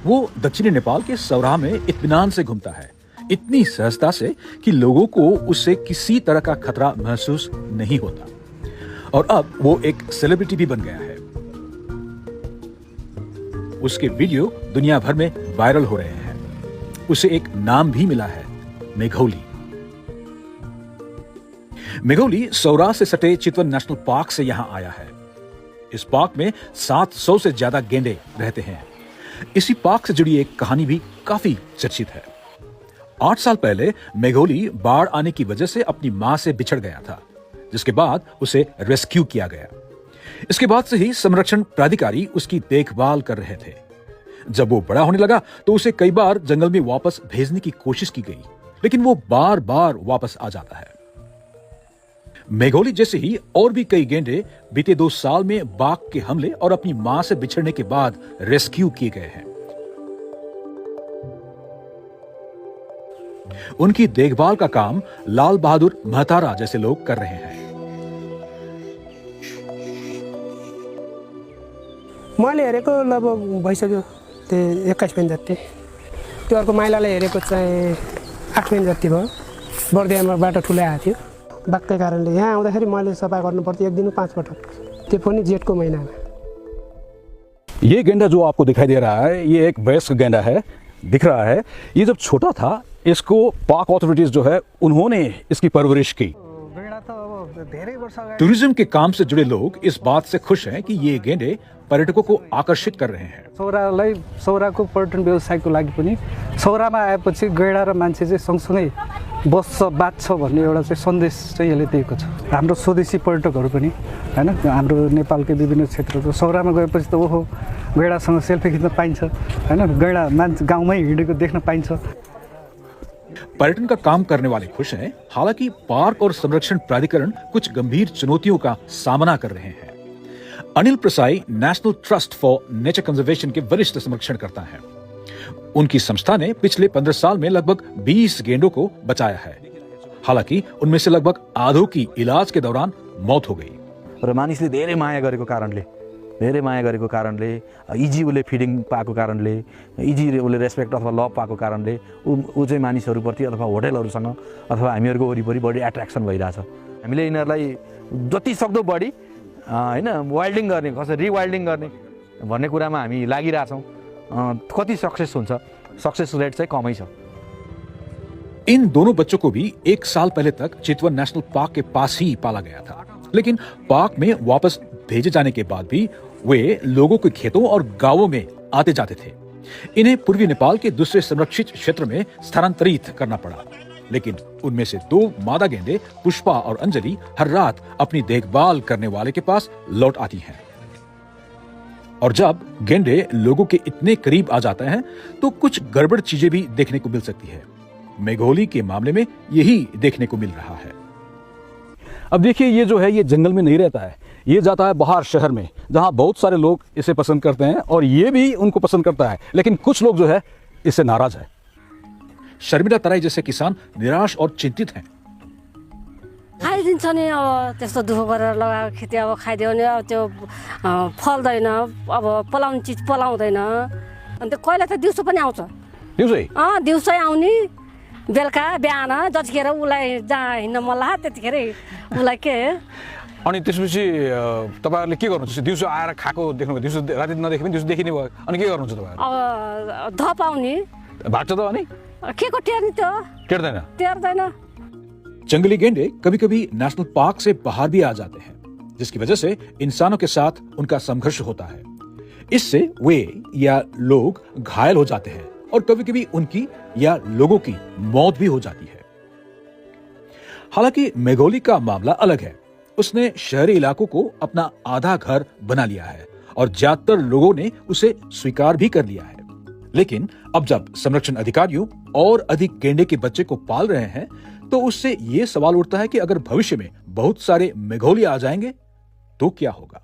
वो दक्षिणी नेपाल के सौराह में इत्मीनान से घूमता है, इतनी सहजता से कि लोगों को उससे किसी तरह का खतरा महसूस नहीं होता। और अब वो एक सेलिब्रिटी भी बन गया है। उसके वीडियो दुनिया भर में वायरल हो रहे हैं। उसे एक नाम भी मिला है, मेघोली। मेघोली सौराह से सटे चितवन नेशनल पार्क से यहां आया है। इस पार्क में 700 से ज्यादा गेंडे रहते हैं। इसी पार्क से जुड़ी एक कहानी भी काफी चर्चित है। 8 साल पहले मेघोली बाढ़ आने की वजह से अपनी मां से बिछड़ गया था, जिसके बाद उसे रेस्क्यू किया गया। इसके बाद से ही संरक्षण प्राधिकारी उसकी देखभाल कर रहे थे। जब वो बड़ा होने लगा तो उसे कई बार जंगल में वापस भेजने की कोशिश की गई, लेकिन वो बार बार वापस आ जाता है। मेघोली जैसे ही और भी कई गेंडे बीते 2 साल में बाघ के हमले और अपनी मां से बिछड़ने के बाद रेस्क्यू किए गए हैं। उनकी देखभाल का काम लाल बहादुर महतारा जैसे लोग कर रहे हैं। मैले हेरेको लगभग भइसक्यो 21 दिन जति। त्यो अर्को माइलाले हेरेको चाहिँ 8 दिन जति भयो। बर्दियामा बाटो ठुलै आएको थियो। बाघकै कारणले यहाँ आउँदाखेरि मैले सफा गर्नु पर्थ्यो, एक दिन 5 पटक, त्यो पनि जेठको महिनामा। ये गेंडा जो आपको दिखाई दे रहा है, ये एक वयस्क गेंडा है, दिख रहा है। ये जब छोटा था, इसको पार्क अथॉरिटीज जो है उन्होंने इसकी परवरिश की। टूरिज्म के काम से जुड़े लोग इस बात से खुश हैं कि ये गेंडे पर्यटकों को आकर्षित कर रहे हैं। सौरालाई सौराको पर्यटन व्यवसायको लागि पनि सौरामा आएपछि गैंडा र मान्छे चाहिँ सँगसँगै बस्छ बाँच्छ भन्ने एउटा चाहिँ सन्देश चाहिँ यसले दिएको छ। हाम्रो स्वदेशी पर्यटकहरू पनि हैन, हाम्रो नेपालकै विभिन्न क्षेत्रको सौरामा गएपछि त ओहो गैंडासँग सेल्फी खिच्न पाइन्छ हैन, गैंडा मान्छे गाउँमै हिँडेको देख्न पाइन्छ। पर्यटन का काम करने वाले खुश हैं। हालांकि पार्क और संरक्षण प्राधिकरण कुछ गंभीर चुनौतियों का सामना कर रहे हैं। Anil Prasai national trust for nature conservation के वरिष्ठ संरक्षणकर्ता हैं। उनकी संस्था ने पिछले 15 साल में लगभग 20 गेंडों को बचाया है। हालांकि उनमें से लगभग आधों की इलाज के दौरान मौत हो गई। र मानिसले धेरै माया गरेको कारणले इजी उसले फिडिङ पाएको कारणले, इजी उसले रेस्पेक्ट अथवा लभ पाएको कारणले ऊ चाहिँ मानिसहरूप्रति अथवा होटलहरूसँग अथवा हामीहरूको वरिपरि बढी एट्र्याक्सन भइरहेछ। हामीले यिनीहरूलाई जति सक्दो बढी हैन वाइल्डिङ गर्ने, कसरी रिवाइल्डिङ गर्ने भन्ने कुरामा हामी लागिरहेछौँ। कति सक्सेस हुन्छ, सक्सेस रेट चाहिँ कमै छ। इन दोनों बच्चों को भी 1 साल पहले तक चितवन नेशनल पार्क के पास ही पाला गया था, लेकिन पार्क में वापस भेजे जाने के बाद भी वे लोगों के खेतों और गांवों में आते जाते थे। इन्हें पूर्वी नेपाल के दूसरे संरक्षित क्षेत्र में स्थानांतरित करना पड़ा, लेकिन उनमें से 2 मादा गेंडे पुष्पा और अंजलि हर रात अपनी देखभाल करने वाले के पास लौट आती हैं। और जब गेंडे लोगों के इतने करीब आ जाते हैं तो कुछ गड़बड़ चीजें भी देखने को मिल सकती है। मेघोली के मामले में यही देखने को मिल रहा है। अब देखिए, ये जो है ये जंगल में नहीं रहता है, ये जाता है बाहर शहर में, जहाँ बहुत सारे लोग इसे पसंद करते हैं और ये भी उनको पसंद करता है, लेकिन कुछ लोग जो है इससे नाराज है। शर्मिला तराई जैसे किसान निराश और चिंतित हैं। खाइदिन्छ नि, अब त्यस्तो दुःख गरेर लगाएको खेती अब खाइदियो भने अब त्यो फल्दैन, अब पलाउने चिज पलाउँदैन। अन्त कहिले त दिउँसो पनि आउँछ, दिउँसै आउने, बेलुका बिहान जतिखेर उसलाई जहाँ हिँड्न मन लाग्छ त्यतिखेर उसलाई के। अनि त्यसपछि तपाईहरुले के गर्नुहुन्छ? दिउँसो आएर खाएको देख्नुभयो, दिउँसो राति नदेखे पनि दिउँसो देखिने भयो, अनि के गर्नुहुन्छ तपाईहरु? अब धप आउने, भाग्छ त अनि के को टेर्ने, त्यो टेर्दैन। जंगली गेंडे कभी कभी नेशनल पार्क से बाहर भी आ जाते हैं, जिसकी वजह से इंसानों के साथ उनका संघर्ष होता है। इससे वे या लोग घायल हो जाते हैं और कभी कभी उनकी या लोगों की मौत भी हो जाती है। हालांकि मेघोली का मामला अलग है। उसने शहरी इलाकों को अपना आधा घर बना लिया है और ज्यादातर लोगों ने उसे स्वीकार भी कर लिया है। लेकिन अब जब संरक्षण अधिकारियों और अधिक गेंडे के बच्चे को पाल रहे हैं तो उससे ये सवाल उठता है कि अगर भविष्य में बहुत सारे मेघोली आ जाएंगे तो क्या होगा।